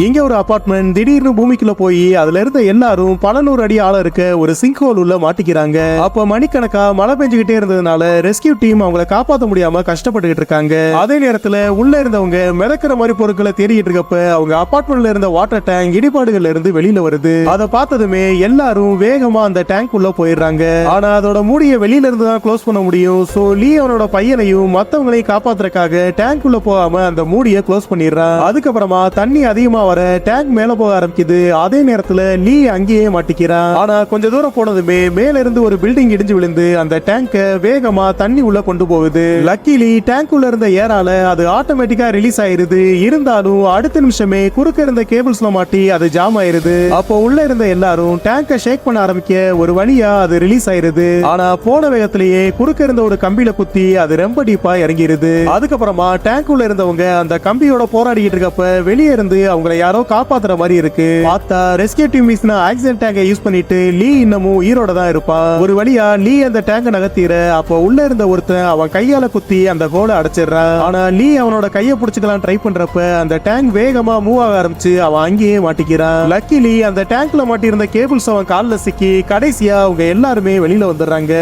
இங்க ஒரு அபார்ட்மெண்ட் திடீர்னு பூமிக்குள்ள போய் அதுல இருந்த எல்லாரும் பல நூறு அடி ஆழம் இருக்க ஒரு சிங்க் ஹோல் உள்ள மாட்டிக்கிறாங்க. அப்ப மணிக்கணக்கா மழை பெஞ்சுக்கிட்டே இருந்ததுனால ரெஸ்கியூ டீம் அவங்கள காப்பாற்ற முடியாம கஷ்டப்பட்டுக்கிட்டு இருக்காங்க. அதே நேரத்துல உள்ள இருந்தவங்க மிதக்கிற மாதிரி பொருட்களை தேடிட்டு இருக்கப்ப அவங்க அபார்ட்மெண்ட்ல இருந்த வாட்டர் டேங்க் இடிபாடுகள்ல இருந்து வெளியில வருது. அதை பார்த்ததுமே எல்லாரும் வேகமா அந்த டேங்க் உள்ள போயிடுறாங்க. ஆனா அதோட மூடிய வெளியில இருந்து தான் க்ளோஸ் பண்ண முடியும். சோ லீ அவனோட பையனையும் மத்தவங்களையும் காப்பாத்துறதுக்காக டேங்க் உள்ள போகாம அந்த மூடிய க்ளோஸ் பண்ணிடுறான். அதுக்கப்புறமா தண்ணி அதிகமா வர டேங்க் மேல போக ஆரம்பிக்குது. அதே நேரத்துல லீ அங்கேயே மாட்டிக்கிறான். ஆனா கொஞ்ச தூரம் போனதுமே மேல இருந்து ஒரு பில்டிங் இடிஞ்சு விழுந்து அந்த டேங்க வேகமா தண்ணி உள்ள கொண்டு போகுது. லக்கிலி டேங்க் உள்ள இருந்த ஏரால அது ஆட்டோமேட்டிக்கா ரிலீஸ் ஆயிருது. இருந்தாலும் அடுத்த நிமிஷமே குறுக்க இருந்த கேபிள்ஸ்ல மாட்டி அது ஜாம் ஆயிருது. அப்போ உள்ள இருந்த எல்லாரும் டேங்க ஷேக் பண்ண ஆரம்பிக்க ஒரு வழியா அது ரிலீஸ் ஆயிருது. ஆனா போன வேகத்திலேயே குறுக்க இருந்த ஒரு கம்பியில குத்தி அது ரொம்ப டீப்பா இறங்கிருது. அதுக்கப்புறமா டேங்க் உள்ள இருந்தவங்க அந்த கம்பியோட போராடிட்டு இருக்கப்ப வெளியே இருந்து அவங்களை யாரோ காப்பாத்துற மாதிரி இருக்கு. பார்த்தா ரெஸ்கியூ டீம் ஆக்சிஜன் டேங்கை யூஸ் பண்ணிட்டு லீ இன்னமும் உயிரோட தான் இருப்பான். ஒரு வழியா லீ அந்த டேங்க நகர்த்திற அப்போ உள்ள இருந்த ஒருத்தன் அவன் கையால குத்தி அந்த ஹோலை அடைச்சிடுறான். ஆனா லீ அவனோட கையை பிடிச்சுக்கலாம் ட்ரை பண்றப்ப அந்த டேங்க் வேகமா மூவ் ஆக ஆரம்பிச்சு அவன் அங்கேயே மாட்டிக்கிறான். லக்கிலி அந்த டேங்க்ல மாட்டி இருந்த கேபிள்ஸ் அவன் காலில் சிக்கி கடைசியா அவங்க எல்லாருமே வெளியில வந்துடுறாங்க.